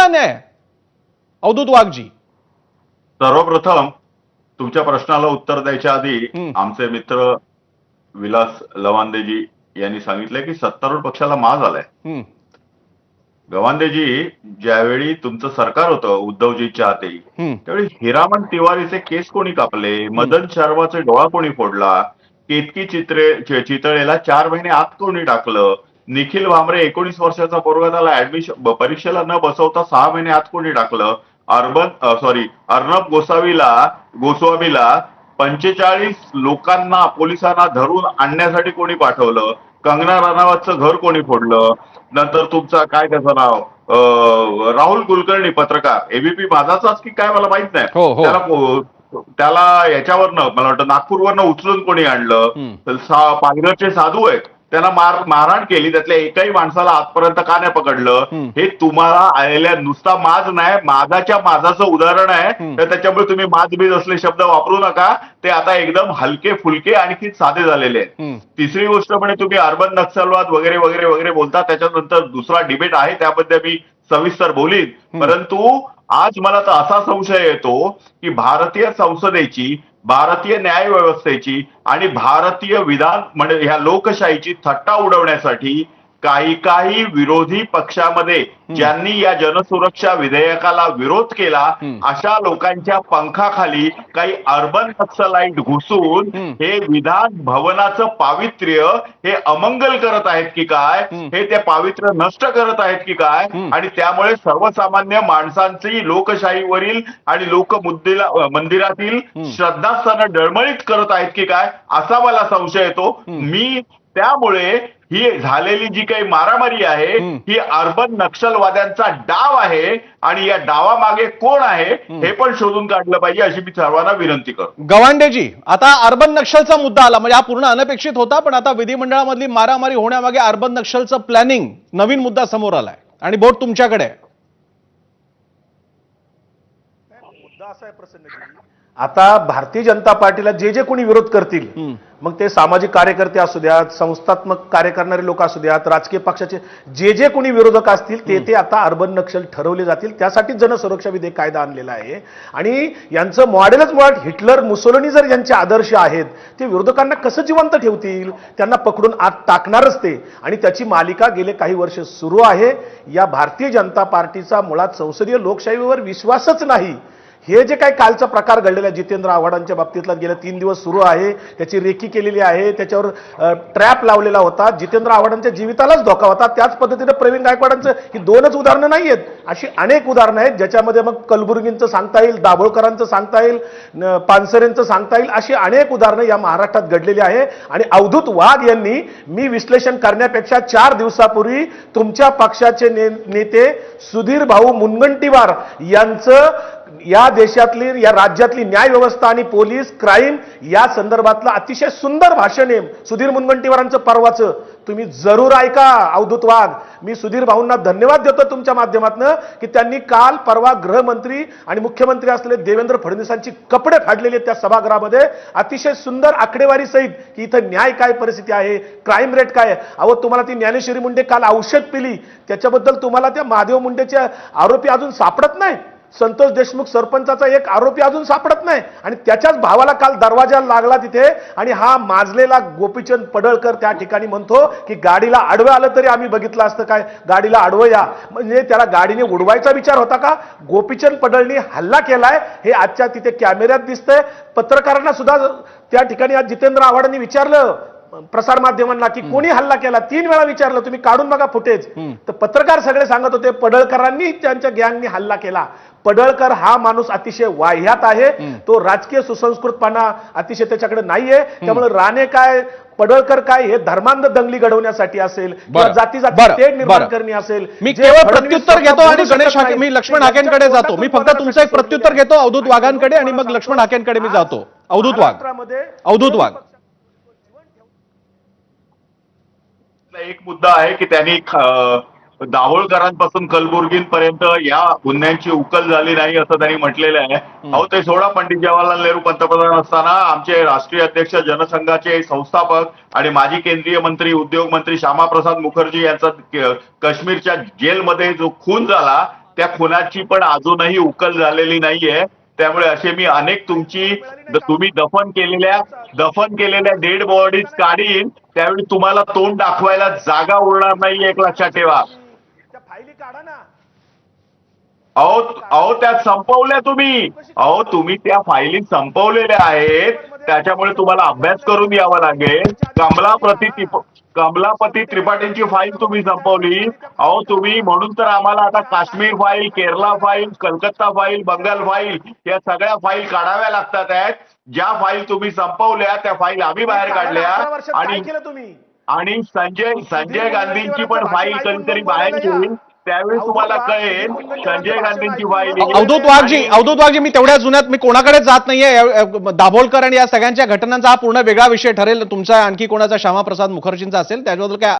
न्याय अवधूत वाघजी? सर्वप्रथम तुमच्या प्रश्नाला उत्तर द्यायच्या आधी आमचे मित्र विलास लवांदेजी यांनी सांगितलंय की सत्तारूढ पक्षाला माज आलाय. गवांदेजी, ज्यावेळी तुमचं सरकार होतं उद्धवजींच्या हाती, त्यावेळी हिरामन तिवारीचे केस कोणी कापले, मदन शर्माचे डोळा कोणी फोडला, केतकी चितळेला 4 महिने आत कोणी टाकलं, निखिल भांबरे 19 वर्षाचा पोरगा त्याला ऍडमिशन परीक्षेला न बसवता 6 महिने आत कोणी टाकलं, अर्णब गोस्वामीला 45 लोकांना पोलिसांना धरून आणण्यासाठी कोणी पाठवलं, कंगना राणावतचं घर कोणी फोडलं, नंतर तुमचा काय त्याचं नाव राहुल कुलकर्णी पत्रकार एबीपी माझाचाच की काय मला माहित नाही, त्याला याच्यावरनं मला वाटतं नागपूरवरनं उचलून कोणी आणलं, पालघरचे साधू आहेत त्यांना मारहाण केली, त्यातल्या एकाही माणसाला आजपर्यंत का नाही पकडलं, हे तुम्हाला आलेल्या नुसता माज नाही माझाचं उदाहरण आहे. तर त्याच्यामुळे तुम्ही बीज असले शब्द वापरू नका, ते आता एकदम हलके फुलके आणखी साधे झालेले आहेत. तिसरी गोष्ट म्हणजे तुम्ही अर्बन नक्षलवाद वगैरे वगैरे वगैरे बोलता, त्याच्यानंतर दुसरा डिबेट आहे त्याबद्दल मी सविस्तर बोलीन. परंतु आज मला तर असा संशय येतो की भारतीय संसदेची, भारतीय न्याय व्यवस्थेची आणि भारतीय विधान म्हणजे ह्या लोकशाहीची थट्टा उडवण्यासाठी काही विरोधी पक्षामध्ये ज्यांनी या जनसुरक्षा विधेयकाला विरोध केला, अशा लोकांच्या पंखाखाली काही अर्बन नक्सलाईट घुसून हे विधान भवनाचं पावित्र्य हे अमंगल करत आहेत की काय, हे ते पावित्र्य नष्ट करत आहेत की काय, आणि त्यामुळे सर्वसामान्य माणसांची लोकशाहीवरील आणि मंदिरातील श्रद्धास्थानं डळमळीत करत आहेत की काय, असा मला संशय येतो. मी त्यामुळे ही झालेली जी काही मारामारी आहे ही अर्बन नक्षलवाद्यांचा डाव आहे आणि या डावामागे कोण आहे हे पण शोधून काढलं पाहिजे अशी मी सर्वांना विनंती करतो. गवांडेजी, आता अर्बन नक्षलचा मुद्दा आला, म्हणजे हा पूर्ण अनपेक्षित होता, पण आता विधिमंडळामधली मारामारी होण्यामागे अर्बन नक्षलचं प्लॅनिंग नवीन मुद्दा समोर आलाय आणि बोट तुमच्याकडे आहे. मुद्दा असा आहे प्रसन्नजी, आता भारतीय जनता पार्टीला जे कोणी विरोध करतील, मग ते सामाजिक कार्यकर्ते असू द्यात, संस्थात्मक कार्य करणारे लोक असू द्यात, राजकीय पक्षाचे जे कोणी विरोधक असतील ते आता अर्बन नक्षल ठरवले जातील. त्यासाठी जनसुरक्षा विधेयक कायदा आणलेला आहे आणि यांचं मॉडेलच मुळात हिटलर मुसोलिनी जर यांचे आदर्श आहेत, ते विरोधकांना कसं जिवंत ठेवतील, त्यांना पकडून आत टाकणारच ते. आणि त्याची मालिका गेले काही वर्ष सुरू आहे. या भारतीय जनता पार्टीचा मुळात संसदीय लोकशाहीवर विश्वासच नाही. हे जे काही कालचा प्रकार घडलेला जितेंद्र आव्हाडांच्या बाबतीतला गेल्या 3 दिवस सुरू आहे, त्याची रेकी केलेली आहे, त्याच्यावर ट्रॅप लावलेला होता, जितेंद्र आव्हाडांच्या जीवितालाच धोका होता. त्याच पद्धतीने प्रवीण गायकवाडांचं ही 2च उदाहरणं नाही आहेत, अशी अनेक उदाहरणं आहेत ज्याच्यामध्ये मग कलबुर्गींचं सांगता येईल, दाभोळकरांचं सांगता येईल, पानसरेंचं सांगता येईल, अशी अनेक उदाहरणं या महाराष्ट्रात घडलेली आहे. आणि अवधूत वाघ यांनी, मी विश्लेषण करण्यापेक्षा 4 दिवसापूर्वी तुमच्या पक्षाचे नेते सुधीर भाऊ मुनगंटीवार यांचं या देशातली, या राज्यातली न्याय व्यवस्था आणि पोलीस क्राईम या संदर्भातलं अतिशय सुंदर भाषण आहे सुधीर मुनगंटीवारांचं परवाचं, तुम्ही जरूर ऐका. अवधूत वाघ, मी सुधीर भाऊंना धन्यवाद देतो तुमच्या माध्यमातून की त्यांनी काल परवा गृहमंत्री आणि मुख्यमंत्री असलेले देवेंद्र फडणवीसांची कपडे फाडलेले त्या सभागृहामध्ये अतिशय सुंदर आकडेवारी सहित की इथं न्याय काय परिस्थिती आहे, क्राईम रेट काय आहे. अहो, तुम्हाला ती ज्ञानेश्वरी मुंडे काल औषध पिली त्याच्याबद्दल तुम्हाला त्या महादेव मुंडेचे आरोपी अजून सापडत नाही, संतोष देशमुख सरपंचाचा एक आरोपी अजून सापडत नाही, आणि त्याच्याच भावाला काल दरवाजाला लागला तिथे. आणि हा माजलेला गोपीचंद पडळकर त्या ठिकाणी म्हणतो की गाडीला आडवं आलं तरी आम्ही बघितलं असतं, काय गाडीला आडवं या, म्हणजे त्याला गाडीने उडवायचा विचार होता का. गोपीचंद पडळनी हल्ला केलाय हे आजच्या तिथे कॅमेऱ्यात दिसतंय. पत्रकारांना सुद्धा त्या ठिकाणी आज जितेंद्र आव्हाडांनी विचारलं प्रसार माध्यमांना की कोणी हल्ला केला, 3 वेळा विचारलं, तुम्ही काढून बघा फुटेज. तर पत्रकार सगळे सांगत होते पडळकरांनी त्यांच्या गँगनी हल्ला केला. पडळकर हा माणूस अतिशय वाह्यात आहे, तो राजकीय सुसंस्कृतपणा अतिशय त्याच्याकडे नाहीये. त्यामुळे राणे काय, पडळकर काय, हे धर्मांध दंगली घडवण्यासाठी असेल किंवा जाती तेढ निर्माण करणे असेल. मी केवळ प्रत्युत्तर घेतो आणि गणेश मी लक्ष्मण हाकेंकडे जातो. मी फक्त तुमचं एक प्रत्युत्तर घेतो अवधूत वाघांकडे आणि मग लक्ष्मण हाकेंकडे मी जातो. अवधूत वाघ, एक मुद्दा आहे की त्यांनी दाभोळकरांपासून कलबुर्गींपर्यंत या गुन्ह्यांची उकल झाली नाही असं त्यांनी म्हटलेलं आहे. अहो, ते सोडा, पंडित जवाहरलाल नेहरू पंतप्रधान असताना आमचे राष्ट्रीय अध्यक्ष, जनसंघाचे संस्थापक आणि माजी केंद्रीय मंत्री, उद्योग मंत्री श्यामाप्रसाद मुखर्जी यांचा काश्मीरच्या जेलमध्ये जो खून झाला त्या खुनाची पण अजूनही उकल झालेली नाहीये. त्यामुळे असे मी अनेक तुम्ही दफन केलेल्या डेड बॉडीज काढीन, त्यावेळी तुम्हाला तोंड दाखवायला जागा उरणार नाही, एक लक्षात ठेवा. त्या फायली काढा ना. अहो त्या संपवल्या तुम्ही. तुम्ही त्या फायली संपवलेल्या आहेत. त्याच्यामुळे तुम्हाला अभ्यास करून यावा लागेल. कमलापती त्रिपाठींची फाईल तुम्ही संपवली. तुम्ही म्हणून तर आम्हाला आता Kashmir file, Kerala file, Calcutta file, Bengal file या सगळ्या फाईल काढाव्या लागतात आहेत. ज्या फाईल तुम्ही संपवल्या त्या फाईल आम्ही बाहेर काढल्या. आणि संजय गांधींची पण फाईल कधीतरी बाहेर येईल, त्यावेळी तुम्हाला कळेल संजय गांधींची फाईल. अवधूत वाघजी, मी तेवढ्या जुन्यात मी कोणाकडे जात नाहीये. दाभोलकर आणि या सगळ्यांच्या घटनांचा हा पूर्ण वेगळा विषय ठरेल. तुमचा आणखी कोणाचा श्यामाप्रसाद मुखर्जींचा असेल त्याच्याबद्दल काय